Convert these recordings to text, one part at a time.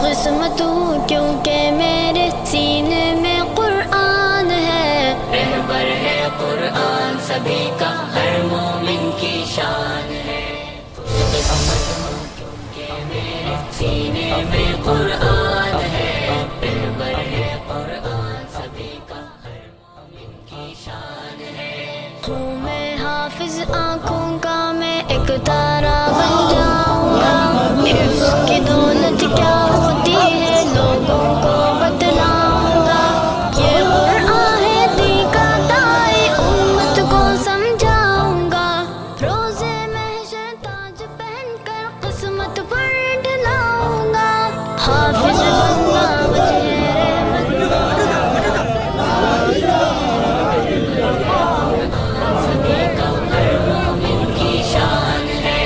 قسمت ہوں کیونکہ میرے سینے میں قرآن ہے، رہبر ہے قرآن سبھی کا، ہر مومن کی شان ہے۔ قسمت ہوں کیونکہ میرے سینے میں قرآن ہے، رہبر ہے قرآن سبھی کا، ہر مومن کی شان ہے۔ ہوں میں حافظ آنکھوں کا، میں ایک تارا بن جاؤں گا، حفظ کی دولت کیا ہوتی ہے لوگوں کو بتلاؤں گا، یہ قرآن ہے دی کا دائی امت کو سمجھاؤں گا، روزے محشر تاج پہن کر قسمت پر ڈھلاؤں گا، حافظ بننا وجہ رحمت سبھی کا، ہر مومن کی شان ہے۔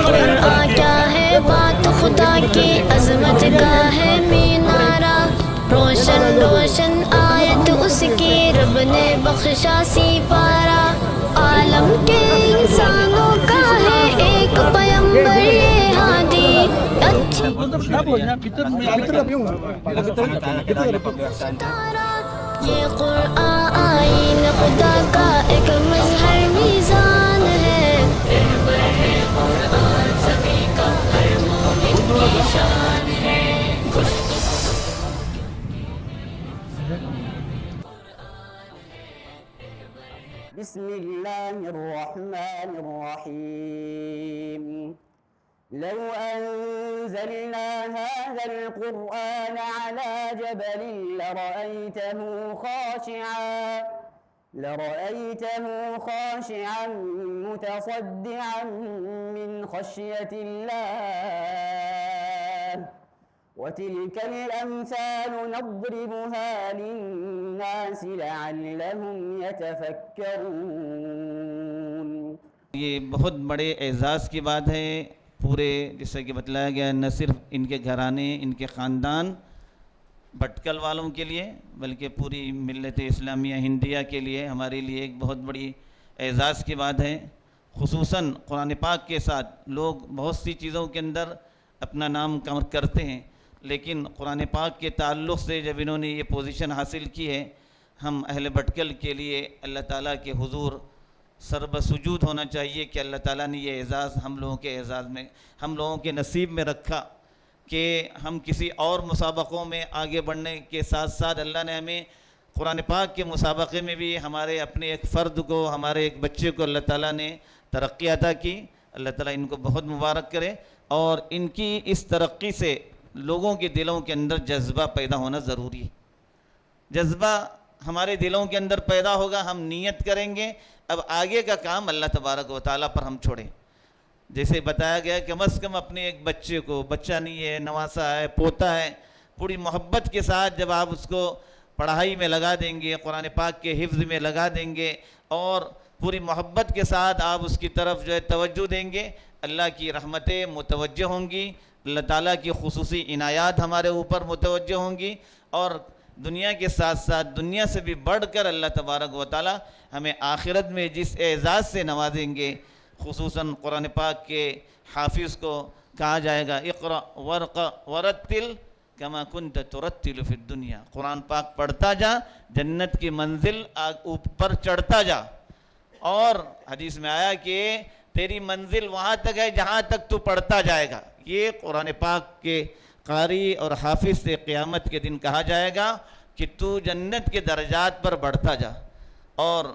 قرآن کیا ہے بات خدا کی عظمت کا ہے مینارہ، روشن روشن آیت اس کی رب نے بخشا سی پارا، عالم کے انسانوں کا ہے ایک پیمبر یہ ہادی، یہ قرآن آئین خدا کا ایک مظہر میزان ہے، رہبر ہے قرآن سبھی کا، ہر مومن کی شان ہے۔ بسم اللہ الرحمن الرحیم، لو انزلنا هذا القرآن على جبل لرأيته خاشعا متصدعا من خشية الله، وتلك الأمثال نضربها للناس لعلهم يتفكرون۔ یہ بہت بڑے اعزاز کی بات ہے، پورے جیسا کہ بتلایا گیا نہ صرف ان کے گھرانے، ان کے خاندان بھٹکل والوں کے لیے بلکہ پوری ملت اسلامیہ ہندیہ کے لیے، ہمارے لیے ایک بہت بڑی اعزاز کی بات ہے۔ خصوصاً قرآن پاک کے ساتھ لوگ بہت سی چیزوں کے اندر اپنا نام کرتے ہیں، لیکن قرآن پاک کے تعلق سے جب انہوں نے یہ پوزیشن حاصل کی ہے، ہم اہل بھٹکل کے لیے اللہ تعالیٰ کے حضور سر بسجود ہونا چاہیے کہ اللہ تعالیٰ نے یہ اعزاز ہم لوگوں کے اعزاز میں، ہم لوگوں کے نصیب میں رکھا کہ ہم کسی اور مسابقوں میں آگے بڑھنے کے ساتھ ساتھ اللہ نے ہمیں قرآن پاک کے مسابقے میں بھی ہمارے اپنے ایک فرد کو، ہمارے ایک بچے کو اللہ تعالیٰ نے ترقی عطا کی۔ اللہ تعالیٰ ان کو بہت مبارک کرے، اور ان کی اس ترقی سے لوگوں کے دلوں کے اندر جذبہ پیدا ہونا ضروری ہے۔ جذبہ ہمارے دلوں کے اندر پیدا ہوگا، ہم نیت کریں گے، اب آگے کا کام اللہ تبارک و تعالیٰ پر ہم چھوڑیں۔ جیسے بتایا گیا کہ کم از کم اپنے ایک بچے کو، بچہ نہیں ہے، نواسا ہے، پوتا ہے، پوری محبت کے ساتھ جب آپ اس کو پڑھائی میں لگا دیں گے، قرآن پاک کے حفظ میں لگا دیں گے، اور پوری محبت کے ساتھ آپ اس کی طرف جو ہے توجہ دیں گے، اللہ کی رحمتیں متوجہ ہوں گی، اللہ تعالیٰ کی خصوصی عنایات ہمارے اوپر متوجہ ہوں گی، اور دنیا کے ساتھ ساتھ دنیا سے بھی بڑھ کر اللہ تبارک و تعالیٰ ہمیں آخرت میں جس اعزاز سے نوازیں گے، خصوصاً قرآن پاک کے حافظ کو کہا جائے گا اقرأ ورقہ ورتل کما کنت ترتل فی الدنیا، قرآن پاک پڑھتا جا، جنت کی منزل اوپر چڑھتا جا، اور حدیث میں آیا کہ تیری منزل وہاں تک ہے جہاں تک تو پڑھتا جائے گا۔ یہ قرآن پاک کے قاری اور حافظ سے قیامت کے دن کہا جائے گا کہ تو جنت کے درجات پر بڑھتا جا، اور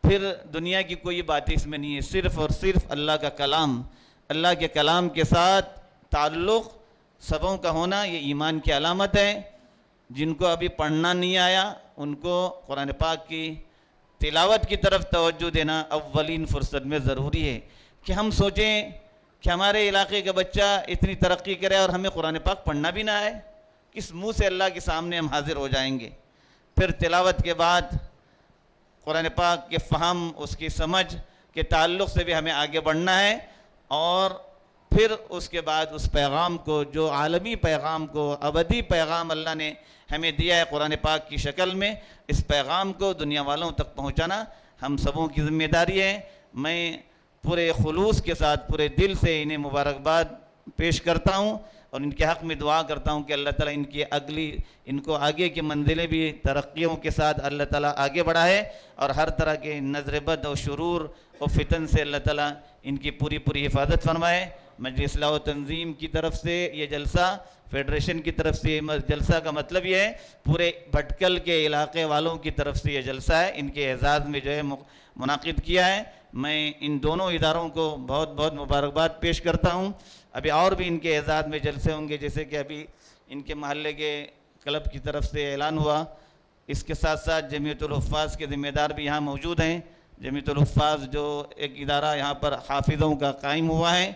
پھر دنیا کی کوئی بات اس میں نہیں ہے، صرف اور صرف اللہ کا کلام، اللہ کے کلام کے ساتھ تعلق سبوں کا ہونا، یہ ایمان کی علامت ہے۔ جن کو ابھی پڑھنا نہیں آیا ان کو قرآن پاک کی تلاوت کی طرف توجہ دینا اولین فرصت میں ضروری ہے، کہ ہم سوچیں کہ ہمارے علاقے کا بچہ اتنی ترقی کرے اور ہمیں قرآن پاک پڑھنا بھی نہ آئے، کس منہ سے اللہ کے سامنے ہم حاضر ہو جائیں گے۔ پھر تلاوت کے بعد قرآن پاک کے فہم، اس کی سمجھ کے تعلق سے بھی ہمیں آگے بڑھنا ہے، اور پھر اس کے بعد اس پیغام کو، جو عالمی پیغام کو، ابدی پیغام اللہ نے ہمیں دیا ہے قرآن پاک کی شکل میں، اس پیغام کو دنیا والوں تک پہنچانا ہم سبوں کی ذمہ داری ہے۔ میں پورے خلوص کے ساتھ پورے دل سے انہیں مبارکباد پیش کرتا ہوں اور ان کے حق میں دعا کرتا ہوں کہ اللہ تعالیٰ ان کو آگے کی منزلیں بھی ترقیوں کے ساتھ اللہ تعالیٰ آگے بڑھائے، اور ہر طرح کے نظر بد اور شرور اور فتن سے اللہ تعالیٰ ان کی پوری حفاظت فرمائے۔ مجلس اصلاح و تنظیم کی طرف سے یہ جلسہ، فیڈریشن کی طرف سے جلسہ کا مطلب یہ ہے پورے بھٹکل کے علاقے والوں کی طرف سے یہ جلسہ ہے، ان کے اعزاز میں جو ہے منعقد کیا ہے۔ میں ان دونوں اداروں کو بہت مبارکباد پیش کرتا ہوں۔ ابھی اور بھی ان کے اعزاز میں جلسے ہوں گے، جیسے کہ ابھی ان کے محلے کے کلب کی طرف سے اعلان ہوا۔ اس کے ساتھ ساتھ جمعیت الحفاظ کے ذمہ دار بھی یہاں موجود ہیں۔ جمعیت الحفاظ جو ایک ادارہ یہاں پر حافظوں کا قائم ہوا ہے،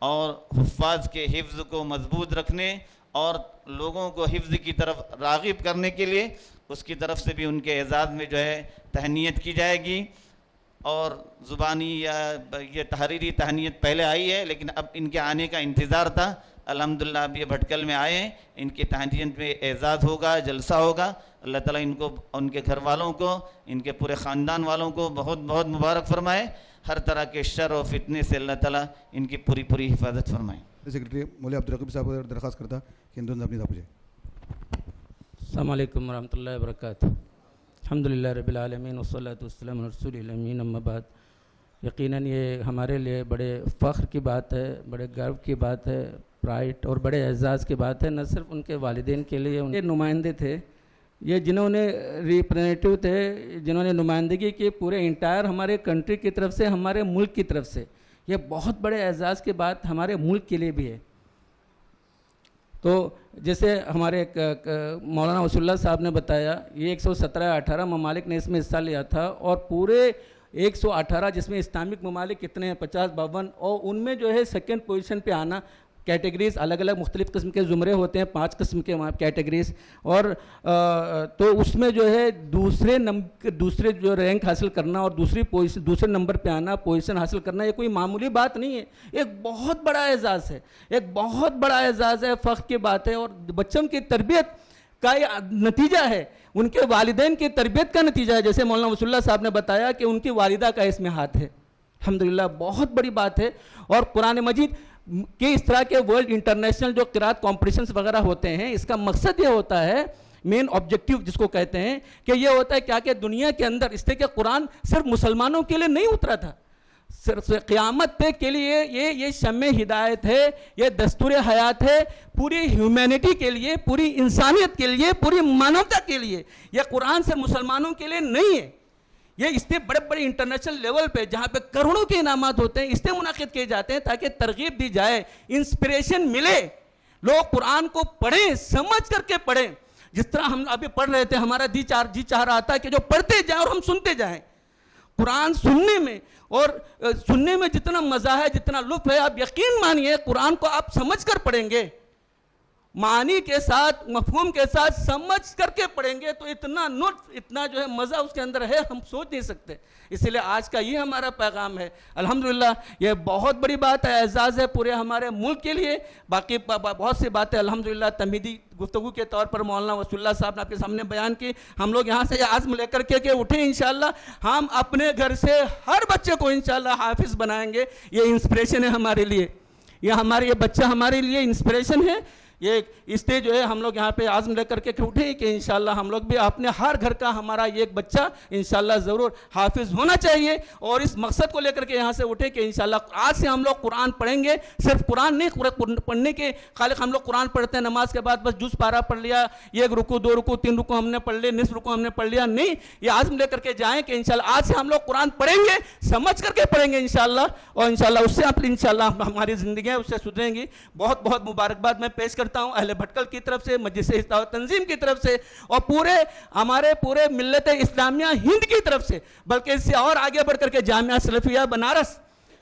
اور حفاظ کے حفظ کو مضبوط رکھنے اور لوگوں کو حفظ کی طرف راغب کرنے کے لیے اس کی طرف سے بھی ان کے اعزاز میں جو ہے تہنیت کی جائے گی۔ اور زبانی یا یہ تحریری تہنیت پہلے آئی ہے، لیکن اب ان کے آنے کا انتظار تھا۔ الحمدللہ اب یہ بھٹکل میں آئے ہیں، ان کی تہنیت میں اعزاز ہوگا، جلسہ ہوگا۔ اللہ تعالیٰ ان کو، ان کے گھر والوں کو، ان کے پورے خاندان والوں کو بہت مبارک فرمائے۔ ہر طرح کے شر و فتنے سے اللہ تعالیٰ ان کی پوری حفاظت فرمائے۔ سیکرٹری مولوی عبدالرقیب صاحب کو درخواست کرتا کہ ہندو اپنی پوچھے۔ السلام علیکم ورحمۃ اللہ وبرکاتہ۔ الحمدللہ رب العالمین والصلاۃ والسلام علی رسول الامین، اما بعد۔ یقیناً یہ ہمارے لیے بڑے فخر کی بات ہے، بڑے گرو کی بات ہے، پرائڈ اور بڑے اعزاز کی بات ہے، نہ صرف ان کے والدین کے لیے، ان کے نمائندے تھے یہ، جنہوں نے ریپرزینٹیو تھے، جنہوں نے نمائندگی کی پورے انٹائر ہمارے کنٹری کی طرف سے، ہمارے ملک کی طرف سے۔ یہ بہت بڑے اعزاز کی بات ہمارے ملک کے لیے بھی ہے۔ تو جیسے ہمارے مولانا وصول اللہ صاحب نے بتایا، یہ 117-18 ممالک نے اس میں حصہ لیا تھا، اور پورے 118 جس میں اسلامک ممالک کتنے ہیں 50-52، اور ان میں جو ہے سیکنڈ پوزیشن پہ آنا، کیٹیگریز الگ الگ مختلف قسم کے زمرے ہوتے ہیں، 5 قسم کے کیٹیگریز، اور تو اس میں جو ہے دوسرے جو رینک حاصل کرنا اور دوسرے نمبر پہ آنا، پوزیشن حاصل کرنا، یہ کوئی معمولی بات نہیں ہے، ایک بہت بڑا اعزاز ہے، ایک بہت بڑا اعزاز ہے، فخر کی بات ہے، اور بچوں کی تربیت کا یہ نتیجہ ہے، ان کے والدین کی تربیت کا نتیجہ ہے۔ جیسے مولانا وصول اللہ صاحب نے بتایا کہ ان کی والدہ کا اس میں ہاتھ ہے، الحمدللہ بہت بڑی بات ہے۔ اور قرآن مجید کہ اس طرح کے ورلڈ انٹرنیشنل جو قرات کمپٹیشنز وغیرہ ہوتے ہیں، اس کا مقصد یہ ہوتا ہے، مین آبجیکٹیو جس کو کہتے ہیں، کہ یہ ہوتا ہے کیا کہ دنیا کے اندر، اس لیے کہ قرآن صرف مسلمانوں کے لیے نہیں اترا تھا، صرف قیامت تک کے لیے یہ شمع ہدایت ہے، یہ دستور حیات ہے پوری ہیومینٹی کے لیے، پوری انسانیت کے لیے، پوری مانوتا کے لیے۔ یہ قرآن صرف مسلمانوں کے لیے نہیں ہے، یہ اس سے بڑے انٹرنیشنل لیول پہ جہاں پہ کروڑوں کے انعامات ہوتے ہیں، اس سے منعقد کیے جاتے ہیں تاکہ ترغیب دی جائے، انسپریشن ملے، لوگ قرآن کو پڑھیں، سمجھ کر کے پڑھیں۔ جس طرح ہم ابھی پڑھ رہے تھے، ہمارا جی چاہ رہا تھا کہ جو پڑھتے جائیں اور ہم سنتے جائیں۔ قرآن سننے میں اور سننے میں جتنا مزہ ہے، جتنا لطف ہے، آپ یقین مانیے قرآن کو آپ سمجھ کر پڑھیں گے، معنی کے ساتھ، مفہوم کے ساتھ سمجھ کر کے پڑھیں گے، تو اتنا لطف، اتنا جو ہے مزہ اس کے اندر ہے، ہم سوچ نہیں سکتے۔ اس لیے آج کا یہ ہمارا پیغام ہے۔ الحمدللہ یہ بہت بڑی بات ہے، اعزاز ہے پورے ہمارے ملک کے لیے۔ باقی بہت سی باتیں الحمدللہ تمہیدی گفتگو کے طور پر مولانا وصول اللہ صاحب نے آپ کے سامنے بیان کی۔ ہم لوگ یہاں سے یہ عزم لے کر کے اٹھیں، انشاءاللہ ہم اپنے گھر سے ہر بچے کو انشاءاللہ حافظ بنائیں گے۔ یہ انسپریشن ہے ہمارے لیے، یہ بچہ ہمارے لیے انسپریشن ہے۔ یہ اس لیے جو ہے ہم لوگ یہاں پہ عزم لے کر کے اٹھیں کہ انشاءاللہ ہم لوگ بھی اپنے ہر گھر کا ہمارا یہ ایک بچہ انشاءاللہ ضرور حافظ ہونا چاہیے، اور اس مقصد کو لے کر کے یہاں سے اٹھیں کہ انشاءاللہ آج سے ہم لوگ قرآن پڑھیں گے۔ صرف قرآن نہیں پڑھنے کے خالق، ہم لوگ قرآن پڑھتے ہیں نماز کے بعد بس جز پارہ پڑھ لیا، ایک رکوع 2 رکوع 3 رکوع ہم نے پڑھ لیا، نصف رکوع ہم نے پڑھ لیا، نہیں، یہ عزم لے کر کے جائیں کہ انشاءاللہ آج سے ہم لوگ قرآن پڑھیں گے، سمجھ کر کے پڑھیں گے انشاءاللہ، اور انشاءاللہ اس سے انشاءاللہ ہماری زندگیاں اس سے سدھریں گی۔ بہت بہت مبارکباد میں پیش کرتا ہوں اہل بھٹکل کی طرف سے، مجلس اصلاح و تنظیم کی طرف سے، اور ہمارے پورے ملت اسلامیہ ہند کی طرف سے، بلکہ اس سے اور آگے بڑھ کر کے جامعہ سلفیہ بنارس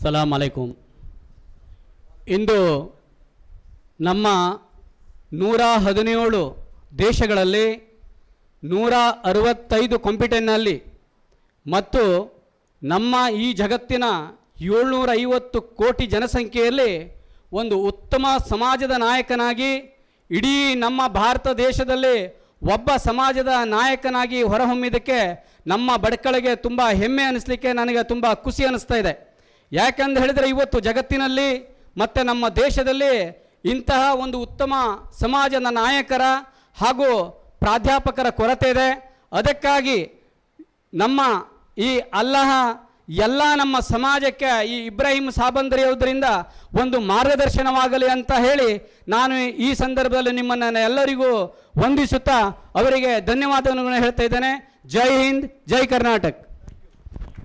ಸಲಾಮ್ ಅಲೈಕುಂ. ಇಂದು ನಮ್ಮ 117 ದೇಶಗಳಲ್ಲಿ 165 ಕಾಂಪಿಟೇಷನ್ನಲ್ಲಿ ಮತ್ತು ನಮ್ಮ ಈ ಜಗತ್ತಿನ 750 ಕೋಟಿ ಜನಸಂಖ್ಯೆಯಲ್ಲಿ ಒಂದು ಉತ್ತಮ ಸಮಾಜದ ನಾಯಕನಾಗಿ ಇಡೀ ನಮ್ಮ ಭಾರತ ದೇಶದಲ್ಲಿ ಒಬ್ಬ ಸಮಾಜದ ನಾಯಕನಾಗಿ ಹೊರಹೊಮ್ಮಿದ್ದಕ್ಕೆ ನಮ್ಮ ಬಡಕಳಿಗೆ ತುಂಬ ಹೆಮ್ಮೆ ಅನ್ನಿಸ್ಲಿಕ್ಕೆ ನನಗೆ ತುಂಬ ಖುಷಿ ಅನ್ನಿಸ್ತಾ ಇದೆ. ಯಾಕೆಂದು ಹೇಳಿದರೆ ಇವತ್ತು ಜಗತ್ತಿನಲ್ಲಿ ಮತ್ತು ನಮ್ಮ ದೇಶದಲ್ಲಿ ಇಂತಹ ಒಂದು ಉತ್ತಮ ಸಮಾಜದ ನಾಯಕರ ಹಾಗೂ ಪ್ರಾಧ್ಯಾಪಕರ ಕೊರತೆ ಇದೆ. ಅದಕ್ಕಾಗಿ ನಮ್ಮ ಈ ಅಲ್ಲಾಹ ಎಲ್ಲ ನಮ್ಮ ಸಮಾಜಕ್ಕೆ ಈ ಇಬ್ರಾಹಿಂ ಸಾಬಂದರಿಯವರಿಂದ ಒಂದು ಮಾರ್ಗದರ್ಶನವಾಗಲಿ ಅಂತ ಹೇಳಿ ನಾನು ಈ ಸಂದರ್ಭದಲ್ಲಿ ನಿಮ್ಮನ್ನು ಎಲ್ಲರಿಗೂ ವಂದಿಸುತ್ತಾ ಅವರಿಗೆ ಧನ್ಯವಾದವನ್ನು ಹೇಳ್ತಾ ಇದ್ದೇನೆ. ಜೈ ಹಿಂದ್, ಜೈ ಕರ್ನಾಟಕ.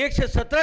117